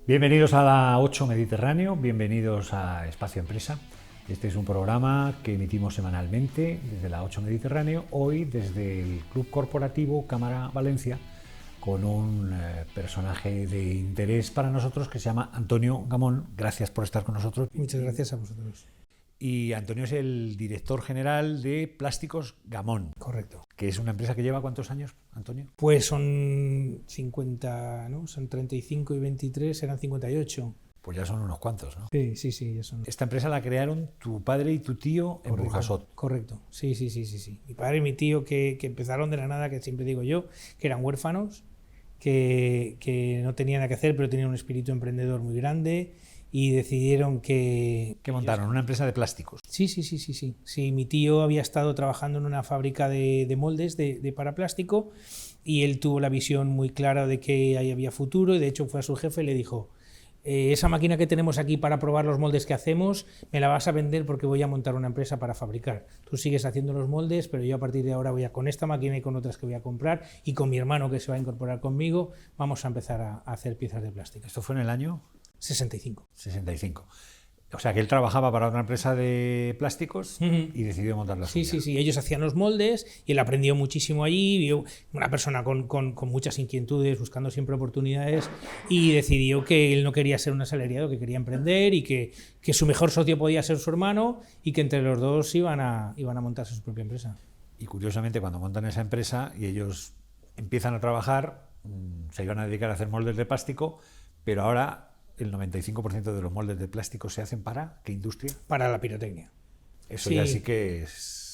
Bienvenidos a la 8 Mediterráneo, bienvenidos a Espacio Empresa. Este es un programa que emitimos semanalmente desde la 8 Mediterráneo, hoy desde el Club Corporativo Cámara Valencia, con un personaje de interés para nosotros que se llama Antonio Gamón. Gracias por estar con nosotros. Muchas gracias a vosotros. Y Antonio es el director general de Plásticos Gamón. Correcto. Que es una empresa que lleva ¿cuántos años, Antonio? Pues son 50, ¿no? Son 35 y 23, eran 58. Pues ya son unos cuantos, ¿no? Sí, ya son. Esta empresa la crearon tu padre y tu tío en Burjasot. Correcto, sí. Mi padre y mi tío que empezaron de la nada, que siempre digo yo, que eran huérfanos, que no tenían nada que hacer, pero tenían un espíritu emprendedor muy grande y decidieron que montaron una empresa de plásticos. Sí. Sí, mi tío había estado trabajando en una fábrica de moldes para plástico y él tuvo la visión muy clara de que ahí había futuro y de hecho fue a su jefe y le dijo: esa máquina que tenemos aquí para probar los moldes que hacemos, me la vas a vender porque voy a montar una empresa para fabricar. Tú sigues haciendo los moldes, pero yo a partir de ahora voy a con esta máquina y con otras que voy a comprar y con mi hermano que se va a incorporar conmigo, vamos a empezar a hacer piezas de plástico. ¿Esto fue en el año? 65. O sea, que él trabajaba para otra empresa de plásticos y decidió montar la suya. Sí. Ellos hacían los moldes y él aprendió muchísimo allí, vio una persona con muchas inquietudes, buscando siempre oportunidades y decidió que él no quería ser un asalariado, que quería emprender y que su mejor socio podía ser su hermano y que entre los dos iban a montarse su propia empresa. Y curiosamente, cuando montan esa empresa y ellos empiezan a trabajar, se iban a dedicar a hacer moldes de plástico, pero ahora el 95% de los moldes de plástico se hacen ¿para qué industria? Para la pirotecnia. Eso ya sí que es...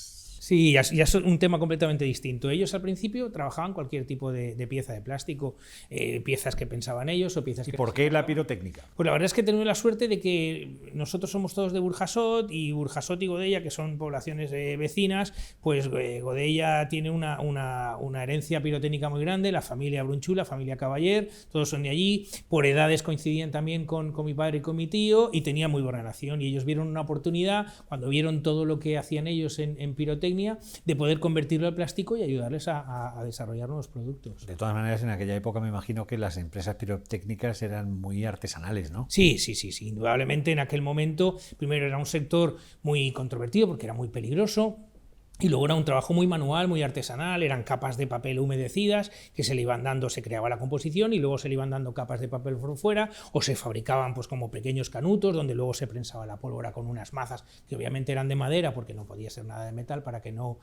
Sí, ya es un tema completamente distinto. Ellos al principio trabajaban cualquier tipo de pieza de plástico, piezas que pensaban ellos o piezas ¿Y que... por qué la pirotécnica? Pues la verdad es que he tenido la suerte de que nosotros somos todos de Burjasot y Godella, que son poblaciones vecinas, pues Godella tiene una herencia pirotécnica muy grande, la familia Brunchú, la familia Caballer, todos son de allí, por edades coincidían también con mi padre y con mi tío y tenía muy buena relación y ellos vieron una oportunidad, cuando vieron todo lo que hacían ellos en pirotecnia, de poder convertirlo al plástico y ayudarles a desarrollar nuevos productos. De todas maneras, en aquella época me imagino que las empresas pirotécnicas eran muy artesanales, ¿no? Sí. Indudablemente en aquel momento, primero era un sector muy controvertido porque era muy peligroso. Y luego era un trabajo muy manual, muy artesanal, eran capas de papel humedecidas que se le iban dando, se creaba la composición y luego se le iban dando capas de papel por fuera o se fabricaban pues como pequeños canutos donde luego se prensaba la pólvora con unas mazas que obviamente eran de madera porque no podía ser nada de metal para que no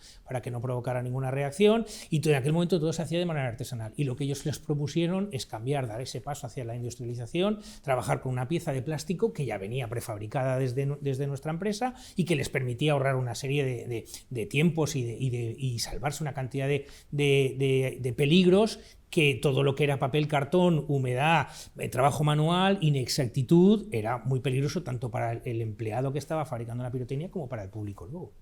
provocara ninguna reacción y en aquel momento todo se hacía de manera artesanal y lo que ellos les propusieron es dar ese paso hacia la industrialización, trabajar con una pieza de plástico que ya venía prefabricada desde nuestra empresa y que les permitía ahorrar una serie de tiempos y salvarse una cantidad de peligros que todo lo que era papel, cartón, humedad, trabajo manual, inexactitud, era muy peligroso tanto para el empleado que estaba fabricando la pirotecnia como para el público luego.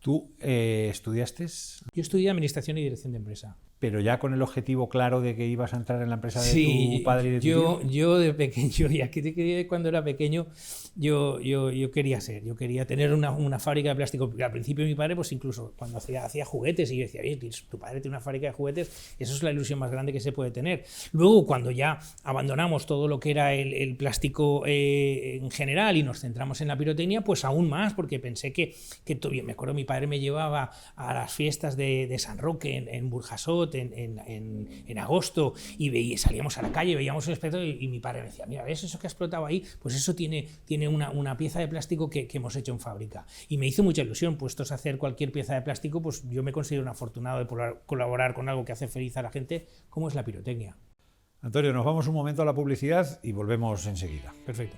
¿Tú estudiaste? Yo estudié Administración y Dirección de Empresa. Pero ya con el objetivo claro de que ibas a entrar en la empresa de tu padre y de tu tío. Yo de pequeño, ya que cuando era pequeño, yo quería tener una fábrica de plástico. Al principio mi padre, pues incluso cuando hacía juguetes, y yo decía, oye, tu padre tiene una fábrica de juguetes, eso es la ilusión más grande que se puede tener. Luego, cuando ya abandonamos todo lo que era el plástico en general y nos centramos en la pirotecnia, pues aún más, porque pensé que todavía, me acuerdo, mi padre me llevaba a las fiestas de San Roque en Burjasot, en agosto y salíamos a la calle, veíamos el espectáculo y mi padre me decía, mira, ¿ves eso que ha explotado ahí? Pues eso tiene una pieza de plástico que hemos hecho en fábrica. Y me hizo mucha ilusión, puestos a hacer cualquier pieza de plástico, pues yo me considero un afortunado de poder colaborar con algo que hace feliz a la gente, como es la pirotecnia. Antonio, nos vamos un momento a la publicidad y volvemos enseguida. Perfecto.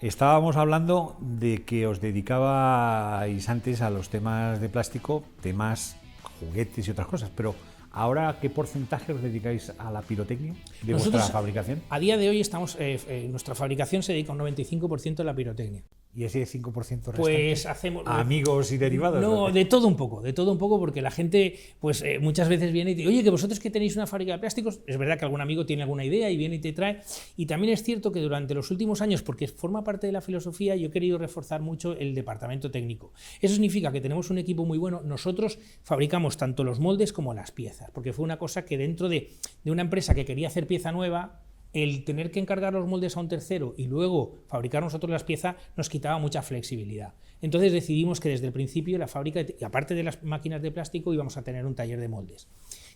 Estábamos hablando de que os dedicabais antes a los temas de plástico, temas juguetes y otras cosas, pero ahora, ¿qué porcentaje os dedicáis a la pirotecnia de vuestra fabricación? A día de hoy nuestra fabricación se dedica a un 95% a la pirotecnia. Y ese 5% restante, pues hacemos amigos y derivados. No, de todo un poco, porque la gente pues muchas veces viene y dice, oye, que vosotros que tenéis una fábrica de plásticos, es verdad que algún amigo tiene alguna idea y viene y te trae, y también es cierto que durante los últimos años, porque forma parte de la filosofía, yo he querido reforzar mucho el departamento técnico. Eso significa que tenemos un equipo muy bueno, nosotros fabricamos tanto los moldes como las piezas, porque fue una cosa que dentro de una empresa que quería hacer pieza nueva, el tener que encargar los moldes a un tercero y luego fabricar nosotros las piezas nos quitaba mucha flexibilidad. Entonces decidimos que desde el principio la fábrica, y aparte de las máquinas de plástico, íbamos a tener un taller de moldes.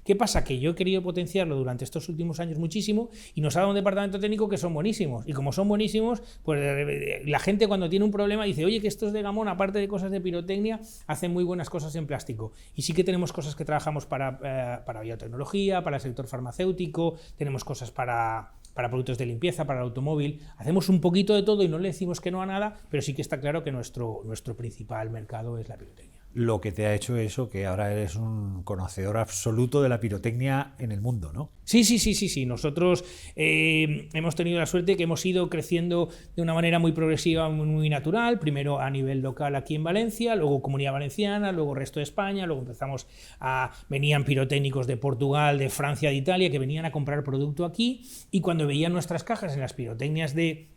¿Qué pasa? Que yo he querido potenciarlo durante estos últimos años muchísimo y nos ha dado un departamento técnico que son buenísimos. Y como son buenísimos, pues la gente cuando tiene un problema dice, oye, que estos de Gamón, aparte de cosas de pirotecnia, hacen muy buenas cosas en plástico. Y sí que tenemos cosas que trabajamos para biotecnología, para el sector farmacéutico, tenemos cosas para productos de limpieza, para el automóvil. Hacemos un poquito de todo y no le decimos que no a nada, pero sí que está claro que nuestro principal mercado es la pirotecnia. Lo que te ha hecho eso, que ahora eres un conocedor absoluto de la pirotecnia en el mundo, ¿no? Sí. Nosotros hemos tenido la suerte que hemos ido creciendo de una manera muy progresiva, muy natural, primero a nivel local aquí en Valencia, luego Comunidad Valenciana, luego resto de España, luego venían pirotécnicos de Portugal, de Francia, de Italia, que venían a comprar producto aquí, y cuando veían nuestras cajas en las pirotecnias de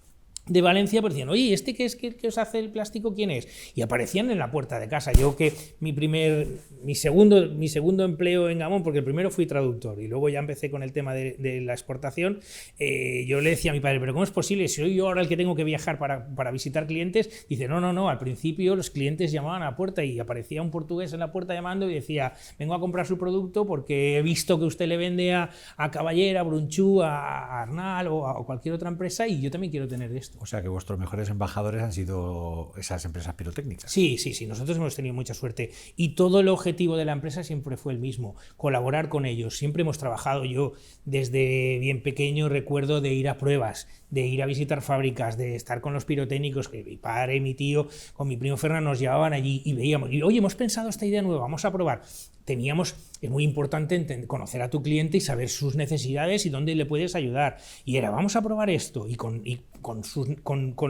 Valencia, pues decían, oye, ¿este qué es que os hace el plástico? ¿Quién es? Y aparecían en la puerta de casa. Yo que mi segundo empleo en Gamón, porque el primero fui traductor y luego ya empecé con el tema de la exportación, yo le decía a mi padre, pero ¿cómo es posible? Si soy yo ahora el que tengo que viajar para visitar clientes. Dice, no, al principio los clientes llamaban a la puerta y aparecía un portugués en la puerta llamando y decía, vengo a comprar su producto porque he visto que usted le vende a Caballera, a Brunchú, a Arnal o a cualquier otra empresa y yo también quiero tener esto. O sea que vuestros mejores embajadores han sido esas empresas pirotécnicas. Sí, nosotros hemos tenido mucha suerte y todo el objetivo de la empresa siempre fue el mismo, colaborar con ellos. Siempre hemos trabajado, yo desde bien pequeño recuerdo de ir a pruebas, de ir a visitar fábricas, de estar con los pirotécnicos, que mi padre y mi tío con mi primo Fernando nos llevaban allí y veíamos, y, oye, hemos pensado esta idea nueva, vamos a probar. Es muy importante conocer a tu cliente y saber sus necesidades y dónde le puedes ayudar. Y era, vamos a probar esto, y con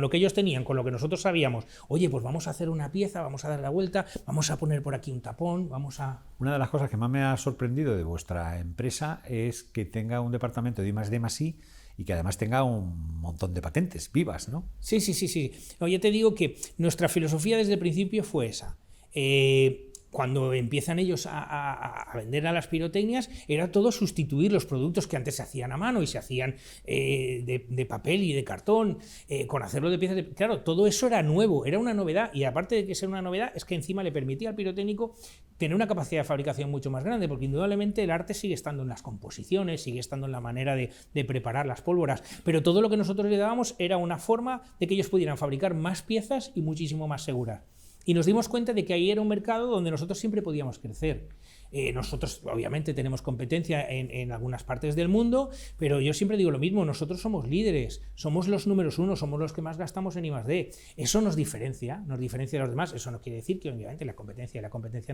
lo que ellos tenían, con lo que nosotros sabíamos, oye, pues vamos a hacer una pieza, vamos a dar la vuelta, vamos a poner por aquí un tapón, Una de las cosas que más me ha sorprendido de vuestra empresa es que tenga un departamento de I+D+I y que además tenga un montón de patentes vivas, ¿no? Sí. No, ya te digo que nuestra filosofía desde el principio fue esa. Cuando empiezan ellos a vender a las pirotecnias, era todo sustituir los productos que antes se hacían a mano y se hacían de papel y de cartón, con hacerlo de piezas. Claro, todo eso era nuevo, era una novedad, y aparte de que ser una novedad, es que encima le permitía al pirotécnico tener una capacidad de fabricación mucho más grande, porque indudablemente el arte sigue estando en las composiciones, sigue estando en la manera de preparar las pólvoras, pero todo lo que nosotros le dábamos era una forma de que ellos pudieran fabricar más piezas y muchísimo más seguras. Y nos dimos cuenta de que ahí era un mercado donde nosotros siempre podíamos crecer. Nosotros obviamente tenemos competencia en algunas partes del mundo, pero yo siempre digo lo mismo, nosotros somos líderes, somos los números uno, somos los que más gastamos en I+D. Eso nos diferencia de los demás. Eso no quiere decir que obviamente la competencia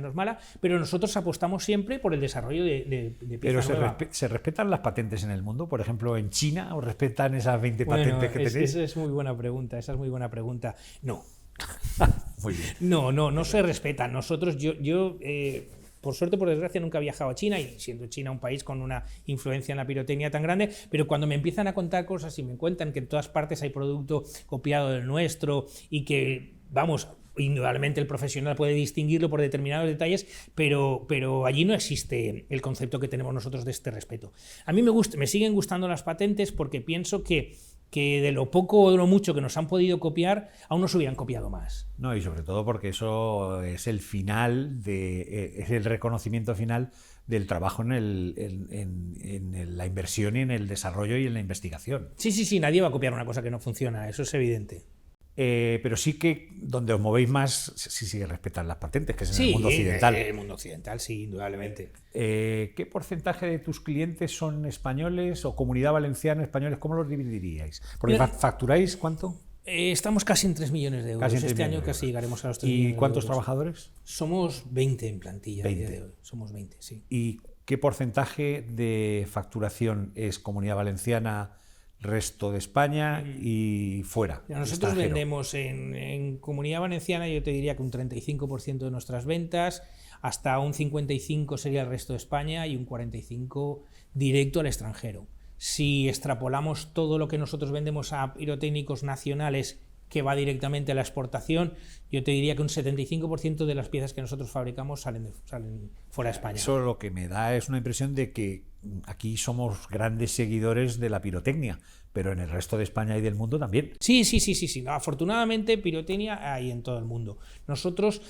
no es mala, pero nosotros apostamos siempre por el desarrollo de pieza nueva. Pero ¿se respetan las patentes en el mundo? Por ejemplo, ¿en China os respetan esas 20 patentes que tenéis? Esa es muy buena pregunta, No. Muy bien. No se respetan. Nosotros, yo por suerte, por desgracia, nunca he viajado a China, y siendo China un país con una influencia en la pirotecnia tan grande, pero cuando me empiezan a contar cosas y me cuentan que en todas partes hay producto copiado del nuestro y que, indudablemente el profesional puede distinguirlo por determinados detalles, pero allí no existe el concepto que tenemos nosotros de este respeto. A mí me siguen gustando las patentes porque pienso que de lo poco o de lo mucho que nos han podido copiar, aún nos hubieran copiado más. No, y sobre todo porque eso es el final, es el reconocimiento final del trabajo en la inversión y en el desarrollo y en la investigación. Sí, nadie va a copiar una cosa que no funciona, eso es evidente. Pero sí que donde os movéis más, sí respetan las patentes, que es en el mundo occidental. Sí, el mundo occidental, sí, indudablemente. ¿Qué porcentaje de tus clientes son españoles o Comunidad Valenciana, españoles? ¿Cómo los dividiríais? Porque ¿facturáis cuánto? Estamos casi en 3 millones de euros. Este año casi llegaremos a los 3 millones de euros. ¿Y cuántos trabajadores? Somos 20 en plantilla. 20. Somos 20, sí. ¿Y qué porcentaje de facturación es Comunidad Valenciana, resto de España y fuera. Nosotros vendemos en Comunidad Valenciana, yo te diría que un 35% de nuestras ventas, hasta un 55% sería el resto de España y un 45% directo al extranjero. Si extrapolamos todo lo que nosotros vendemos a pirotécnicos nacionales que va directamente a la exportación, yo te diría que un 75% de las piezas que nosotros fabricamos salen fuera de España. Eso lo que me da es una impresión de que aquí somos grandes seguidores de la pirotecnia, pero en el resto de España y del mundo también. Sí. No, afortunadamente pirotecnia hay en todo el mundo. Nosotros,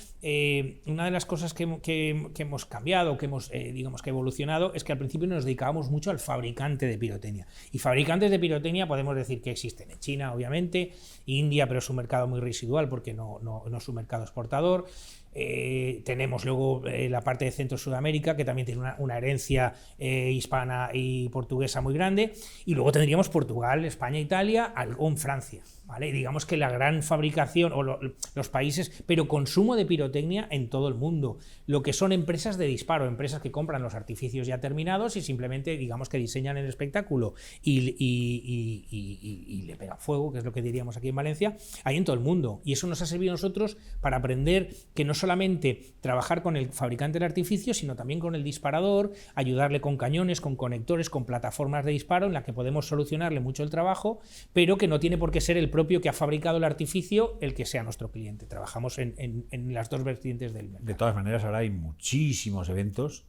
una de las cosas que hemos cambiado, que hemos digamos que evolucionado, es que al principio nos dedicábamos mucho al fabricante de pirotecnia. Y fabricantes de pirotecnia podemos decir que existen en China, obviamente, India, pero es un mercado muy residual porque no es un mercado exportador. Tenemos luego la parte de Centro Sudamérica, que también tiene una herencia hispana y portuguesa muy grande, y luego tendríamos Portugal, España, Italia, algo en Francia, ¿vale? Digamos que la gran fabricación o los países, pero consumo de pirotecnia en todo el mundo, lo que son empresas de disparo, empresas que compran los artificios ya terminados y simplemente digamos que diseñan el espectáculo y le pegan fuego, que es lo que diríamos aquí en Valencia, hay en todo el mundo, y eso nos ha servido a nosotros para aprender que no solamente trabajar con el fabricante del artificio, sino también con el disparador, ayudarle con cañones, con conectores, con plataformas de disparo en la que podemos solucionarle mucho el trabajo, pero que no tiene por qué ser el propio que ha fabricado el artificio el que sea nuestro cliente. Trabajamos en las dos vertientes del mercado. De todas maneras, ahora hay muchísimos eventos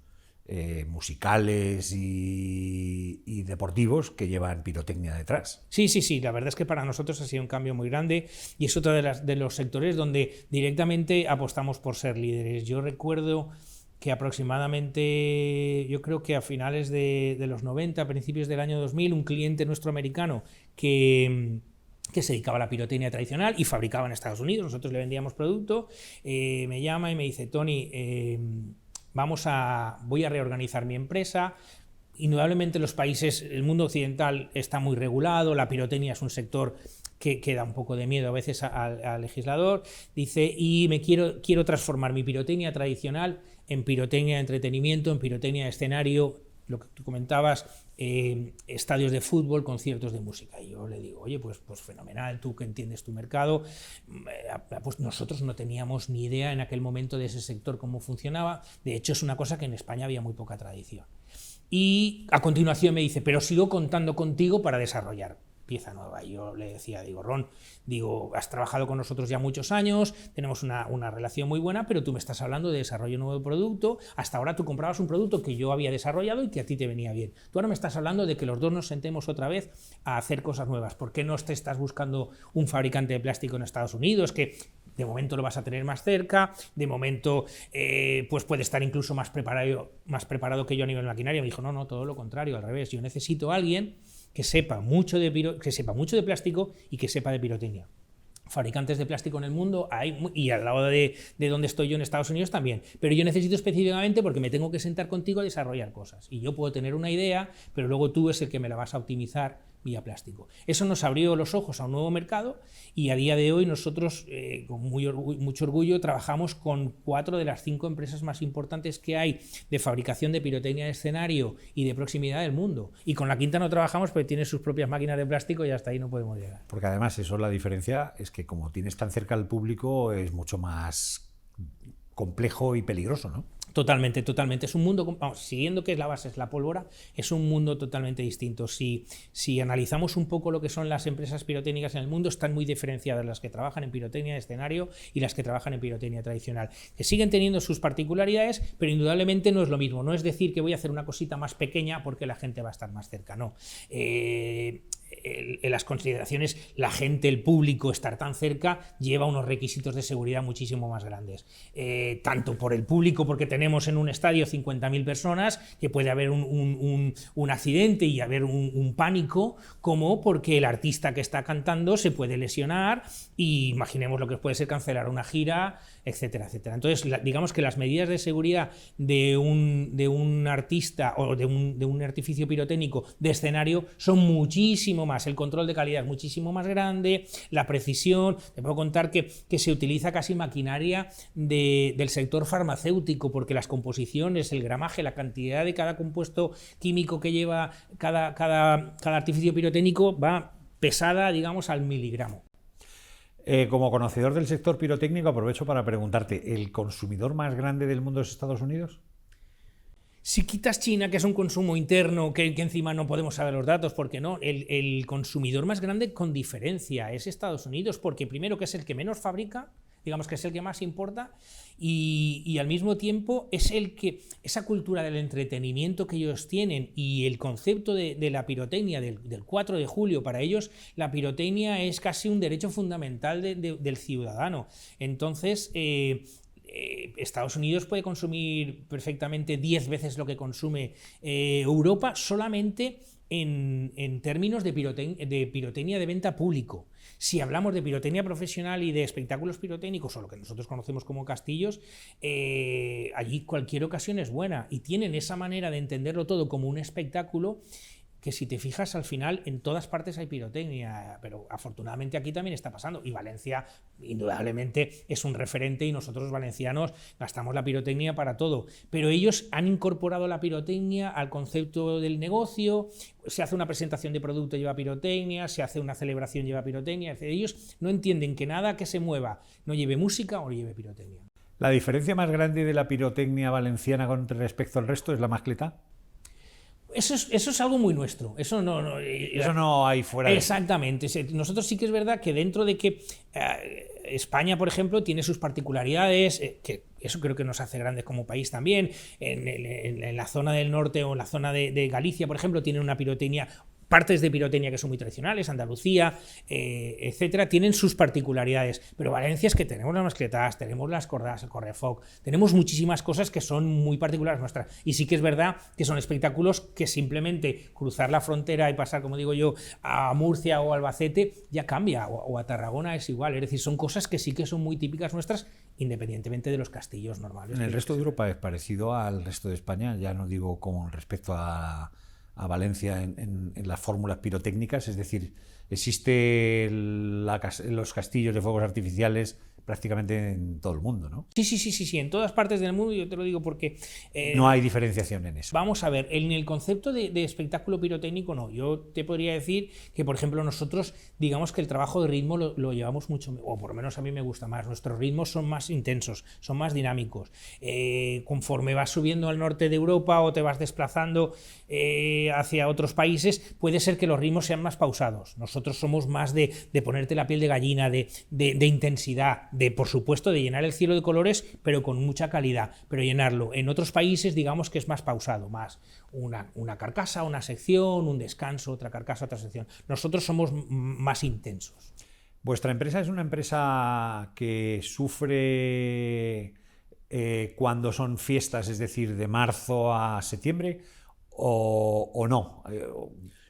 musicales y deportivos que llevan pirotecnia detrás. Sí, la verdad es que para nosotros ha sido un cambio muy grande y es otro de los sectores donde directamente apostamos por ser líderes. Yo recuerdo que aproximadamente, yo creo que a finales de los 90, principios del año 2000, un cliente nuestro americano que se dedicaba a la pirotecnia tradicional y fabricaba en Estados Unidos, nosotros le vendíamos producto, me llama y me dice: Tony, voy a reorganizar mi empresa. Indudablemente los países, el mundo occidental está muy regulado, la pirotecnia es un sector que da un poco de miedo a veces al legislador, dice, y quiero transformar mi pirotecnia tradicional en pirotecnia de entretenimiento, en pirotecnia de escenario, lo que tú comentabas, estadios de fútbol, conciertos de música. Y yo le digo: oye, pues fenomenal, tú que entiendes tu mercado. Pues nosotros no teníamos ni idea en aquel momento de ese sector cómo funcionaba. De hecho, es una cosa que en España había muy poca tradición. Y a continuación me dice: pero sigo contando contigo para desarrollar pieza nueva. Y yo le decía, Ron, has trabajado con nosotros ya muchos años, tenemos una relación muy buena, pero tú me estás hablando de desarrollo de nuevo producto. Hasta ahora tú comprabas un producto que yo había desarrollado y que a ti te venía bien. Tú ahora me estás hablando de que los dos nos sentemos otra vez a hacer cosas nuevas. ¿Por qué no te estás buscando un fabricante de plástico en Estados Unidos que de momento lo vas a tener más cerca, de momento pues puede estar incluso más preparado que yo a nivel maquinaria? Me dijo: no, todo lo contrario, al revés, yo necesito a alguien que sepa mucho de plástico y que sepa de pirotecnia. Fabricantes de plástico en el mundo hay, y al lado de donde estoy yo en Estados Unidos también, pero yo necesito específicamente porque me tengo que sentar contigo a desarrollar cosas, y yo puedo tener una idea, pero luego tú es el que me la vas a optimizar vía plástico. Eso nos abrió los ojos a un nuevo mercado, y a día de hoy nosotros con mucho orgullo trabajamos con 4 de las 5 empresas más importantes que hay de fabricación de pirotecnia de escenario y de proximidad del mundo, y con la quinta no trabajamos porque tiene sus propias máquinas de plástico y hasta ahí no podemos llegar. Porque además eso, la diferencia es que como tienes tan cerca al público es mucho más complejo y peligroso, ¿no? Totalmente. Es un mundo, siguiendo que es la base, es la pólvora, es un mundo totalmente distinto. Si analizamos un poco lo que son las empresas pirotécnicas en el mundo, están muy diferenciadas las que trabajan en pirotecnia de escenario y las que trabajan en pirotecnia tradicional, que siguen teniendo sus particularidades, pero indudablemente no es lo mismo. No es decir que voy a hacer una cosita más pequeña porque la gente va a estar más cerca, no. En las consideraciones, la gente, el público, estar tan cerca lleva unos requisitos de seguridad muchísimo más grandes, tanto por el público, porque tenemos en un estadio 50.000 personas, que puede haber un accidente y haber un pánico, como porque el artista que está cantando se puede lesionar y imaginemos lo que puede ser cancelar una gira, etcétera, etcétera. Entonces, digamos que las medidas de seguridad de un artista o de un artificio pirotécnico de escenario son muchísimo muchísimo más, el control de calidad es muchísimo más grande, la precisión, te puedo contar que se utiliza casi maquinaria del sector farmacéutico, porque las composiciones, el gramaje, la cantidad de cada compuesto químico que lleva cada artificio pirotécnico va pesada, digamos, al miligramo. Como conocedor del sector pirotécnico, aprovecho para preguntarte, ¿el consumidor más grande del mundo es Estados Unidos? Si quitas China, que es un consumo interno, que encima no podemos saber los datos, porque no, el consumidor más grande con diferencia es Estados Unidos, porque primero que es el que menos fabrica, digamos que es el que más importa, y al mismo tiempo es el que, esa cultura del entretenimiento que ellos tienen y el concepto de la pirotecnia del 4 de julio, para ellos la pirotecnia es casi un derecho fundamental del ciudadano. Entonces, Estados Unidos puede consumir perfectamente 10 veces lo que consume Europa solamente en términos de pirotecnia de venta público. Si hablamos de pirotecnia profesional y de espectáculos pirotécnicos, o lo que nosotros conocemos como castillos, allí cualquier ocasión es buena, y tienen esa manera de entenderlo todo como un espectáculo, que si te fijas, al final en todas partes hay pirotecnia, pero afortunadamente aquí también está pasando, y Valencia indudablemente es un referente, y nosotros los valencianos gastamos la pirotecnia para todo, pero ellos han incorporado la pirotecnia al concepto del negocio. Se hace una presentación de producto, lleva pirotecnia, se hace una celebración, lleva pirotecnia. Ellos no entienden que nada que se mueva no lleve música o no lleve pirotecnia. ¿La diferencia más grande de la pirotecnia valenciana con respecto al resto es la mascleta? Eso es algo muy nuestro. Eso no hay fuera de... Exactamente. Nosotros sí que es verdad que dentro de que España, por ejemplo, tiene sus particularidades, que eso creo que nos hace grandes como país también. En la zona del norte o en la zona de Galicia, por ejemplo, tienen una pirotecnia, partes de pirotecnia que son muy tradicionales, Andalucía, etcétera, tienen sus particularidades. Pero Valencia es que tenemos las mascletas, tenemos las cordas, el correfoc, tenemos muchísimas cosas que son muy particulares nuestras. Y sí que es verdad que son espectáculos que simplemente cruzar la frontera y pasar, como digo yo, a Murcia o Albacete ya cambia, o a Tarragona es igual. Es decir, son cosas que sí que son muy típicas nuestras, independientemente de los castillos normales. En el resto de Europa es parecido al resto de España, ya no digo con respecto a Valencia en las fórmulas pirotécnicas, es decir, existe los castillos de fuegos artificiales prácticamente en todo el mundo, ¿no? Sí, en todas partes del mundo, yo te lo digo porque... no hay diferenciación en eso. Vamos a ver, en el concepto de espectáculo pirotécnico no. Yo te podría decir que, por ejemplo, nosotros, digamos que el trabajo de ritmo lo llevamos mucho, o por lo menos a mí me gusta más. Nuestros ritmos son más intensos, son más dinámicos. Conforme vas subiendo al norte de Europa o te vas desplazando hacia otros países, puede ser que los ritmos sean más pausados. Nosotros somos más de ponerte la piel de gallina, de intensidad, por supuesto, de llenar el cielo de colores, pero con mucha calidad, pero llenarlo. En otros países, digamos que es más pausado, más una carcasa, una sección, un descanso, otra carcasa, otra sección. Nosotros somos más intensos. ¿Vuestra empresa es una empresa que sufre cuando son fiestas, es decir, de marzo a septiembre, o no?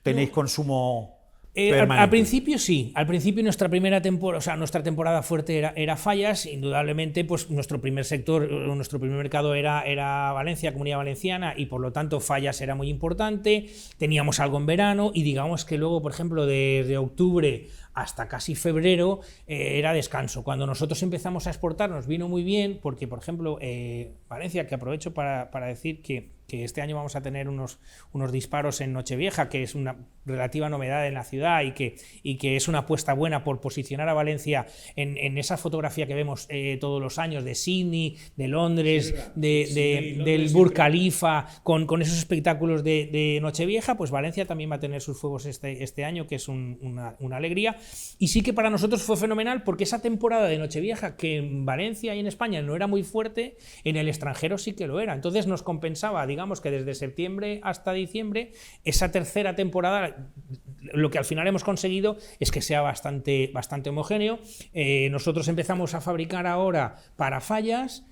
¿Tenéis consumo...? Al principio sí, al principio nuestra primera temporada, o sea, nuestra temporada fuerte era Fallas, indudablemente pues nuestro primer sector, nuestro primer mercado era Valencia, Comunidad Valenciana, y por lo tanto Fallas era muy importante, teníamos algo en verano, y digamos que luego, por ejemplo, desde octubre hasta casi febrero era descanso. Cuando nosotros empezamos a exportar nos vino muy bien, porque por ejemplo Valencia, que aprovecho para decir que este año vamos a tener unos disparos en Nochevieja, que es una relativa novedad en la ciudad y que es una apuesta buena por posicionar a Valencia en esa fotografía que vemos todos los años de Sydney, de Londres, del Burj Khalifa, con esos espectáculos de Nochevieja. Pues Valencia también va a tener sus fuegos este año, que es una alegría. Y sí que para nosotros fue fenomenal, porque esa temporada de Nochevieja, que en Valencia y en España no era muy fuerte, en el extranjero sí que lo era. Entonces nos compensaba, digamos que desde septiembre hasta diciembre, esa tercera temporada, lo que al final hemos conseguido es que sea bastante homogéneo. Nosotros empezamos a fabricar ahora para Fallas.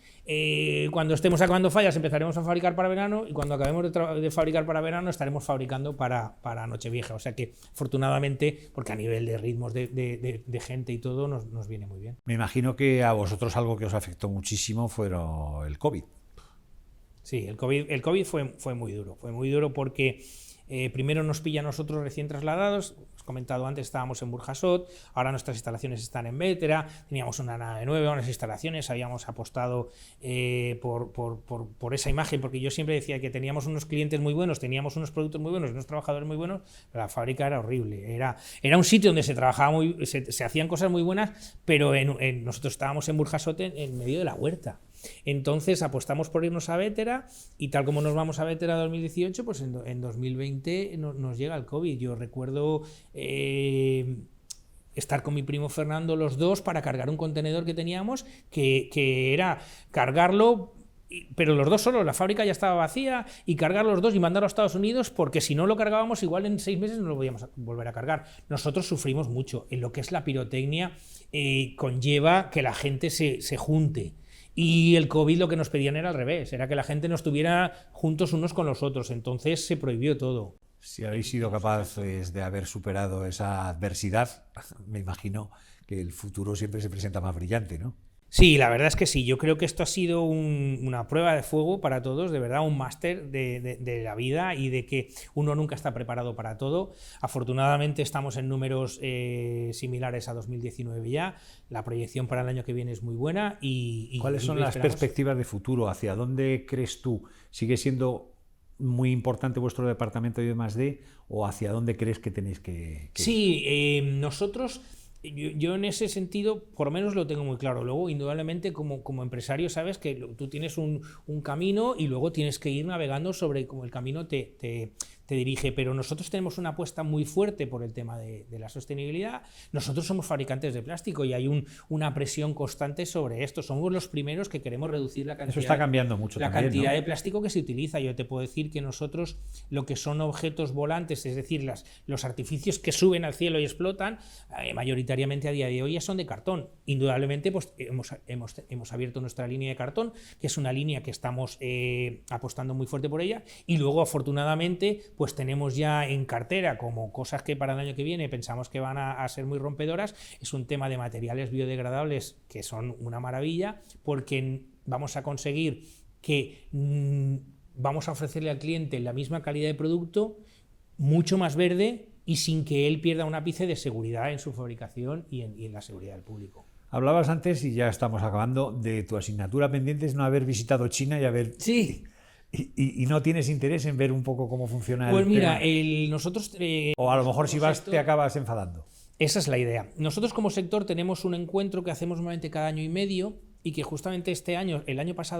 Cuando estemos acabando Fallas empezaremos a fabricar para verano, y cuando acabemos de fabricar para verano estaremos fabricando para Nochevieja. O sea que afortunadamente, porque a nivel de ritmos de gente y todo nos viene muy bien. Me imagino que a vosotros algo que os afectó muchísimo fue el COVID. Sí, el COVID fue muy duro porque Primero nos pilla a nosotros recién trasladados, os he comentado antes, estábamos en Burjasot, ahora nuestras instalaciones están en Bétera, teníamos una nave nueva, unas instalaciones, habíamos apostado por esa imagen, porque yo siempre decía que teníamos unos clientes muy buenos, teníamos unos productos muy buenos, unos trabajadores muy buenos, pero la fábrica era horrible, era un sitio donde se trabajaba se hacían cosas muy buenas, pero nosotros estábamos en Burjasot en medio de la huerta. Entonces apostamos por irnos a Bétera y tal como nos vamos a Bétera 2018, pues en 2020 nos llega el COVID. Yo recuerdo estar con mi primo Fernando los dos para cargar un contenedor que teníamos, que era cargarlo, pero los dos solos, la fábrica ya estaba vacía, y cargar los dos y mandarlo a Estados Unidos, porque si no lo cargábamos igual en 6 meses no lo podíamos volver a cargar. Nosotros sufrimos mucho. En lo que es la pirotecnia conlleva que la gente se junte. Y el COVID lo que nos pedían era al revés, era que la gente no estuviera juntos unos con los otros, entonces se prohibió todo. Si habéis sido capaces de haber superado esa adversidad, me imagino que el futuro siempre se presenta más brillante, ¿no? Sí, la verdad es que sí. Yo creo que esto ha sido una prueba de fuego para todos, de verdad, un máster de la vida y de que uno nunca está preparado para todo. Afortunadamente estamos en números similares a 2019 ya. La proyección para el año que viene es muy buena. ¿Cuáles son las perspectivas de futuro? ¿Hacia dónde crees tú? ¿Sigue siendo muy importante vuestro departamento de I+D o hacia dónde crees que tenéis que ir? Sí, nosotros... Yo en ese sentido, por lo menos lo tengo muy claro. Luego, indudablemente, como empresario, sabes que tú tienes un camino y luego tienes que ir navegando sobre cómo el camino te dirige. Pero nosotros tenemos una apuesta muy fuerte por el tema de la sostenibilidad. Nosotros somos fabricantes de plástico y hay una presión constante sobre esto. Somos los primeros que queremos reducir la cantidad, eso está cambiando mucho la también, cantidad ¿no? de plástico que se utiliza. Yo te puedo decir que nosotros, lo que son objetos volantes, es decir, los artificios que suben al cielo y explotan, mayoritariamente a día de hoy ya son de cartón. Indudablemente, pues hemos abierto nuestra línea de cartón, que es una línea que estamos apostando muy fuerte por ella, y luego, afortunadamente, pues tenemos ya en cartera como cosas que para el año que viene pensamos que van a ser muy rompedoras. Es un tema de materiales biodegradables que son una maravilla, porque vamos a conseguir que vamos a ofrecerle al cliente la misma calidad de producto, mucho más verde y sin que él pierda un ápice de seguridad en su fabricación y en la seguridad del público. Hablabas antes, y ya estamos acabando, de tu asignatura pendiente es no haber visitado China y haber... Sí. ¿Y no tienes interés en ver un poco cómo funciona pues el mira, tema? Nosotros... o a lo mejor si vas te acabas enfadando. Esa es la idea. Nosotros como sector tenemos un encuentro que hacemos normalmente cada año y medio y que justamente este año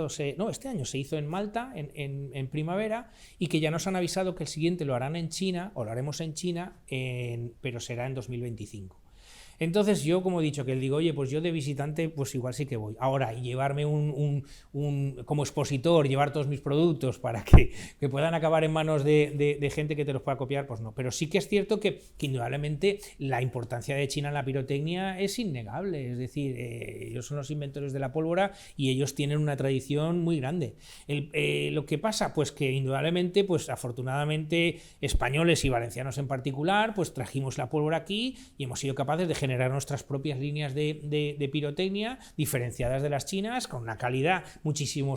se hizo en Malta, en primavera, y que ya nos han avisado que el siguiente lo harán en China, o lo haremos en China, pero será en 2025. Entonces yo, como he dicho, que él digo, oye, pues yo de visitante, pues igual sí que voy. Ahora, y llevarme como expositor, llevar todos mis productos para que puedan acabar en manos de gente que te los pueda copiar, pues no. Pero sí que es cierto que indudablemente la importancia de China en la pirotecnia es innegable. Es decir, ellos son los inventores de la pólvora y ellos tienen una tradición muy grande. Lo que pasa, pues que indudablemente, pues afortunadamente, españoles y valencianos en particular, pues trajimos la pólvora aquí y hemos sido capaces de generar nuestras propias líneas de pirotecnia diferenciadas de las chinas, con una calidad muchísimo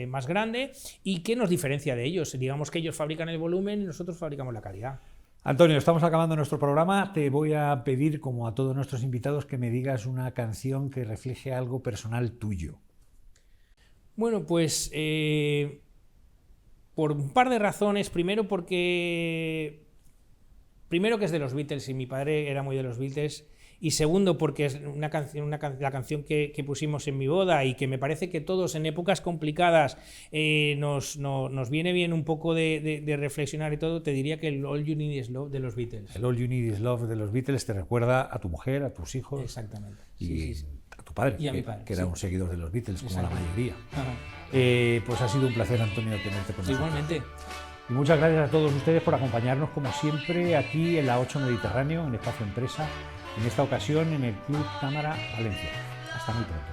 más grande y que nos diferencia de ellos. Digamos que ellos fabrican el volumen y nosotros fabricamos la calidad. Antonio, estamos acabando nuestro programa. Te voy a pedir, como a todos nuestros invitados, que me digas una canción que refleje algo personal tuyo. Bueno, pues por un par de razones. Primero que es de los Beatles y mi padre era muy de los Beatles, y segundo porque es la canción que pusimos en mi boda y que me parece que todos en épocas complicadas nos viene bien un poco de reflexionar y todo. Te diría que el All You Need Is Love de los Beatles. El All You Need Is Love de los Beatles te recuerda a tu mujer, a tus hijos. Exactamente. Y sí. A tu padre, y a mi padre, que era un seguidor de los Beatles, como la mayoría. Ajá. Pues ha sido un placer, Antonio, tenerte con nosotros. Igualmente. Y muchas gracias a todos ustedes por acompañarnos, como siempre, aquí en la 8 Mediterráneo, en Espacio Empresa, en esta ocasión en el Club Cámara Valencia. Hasta muy pronto.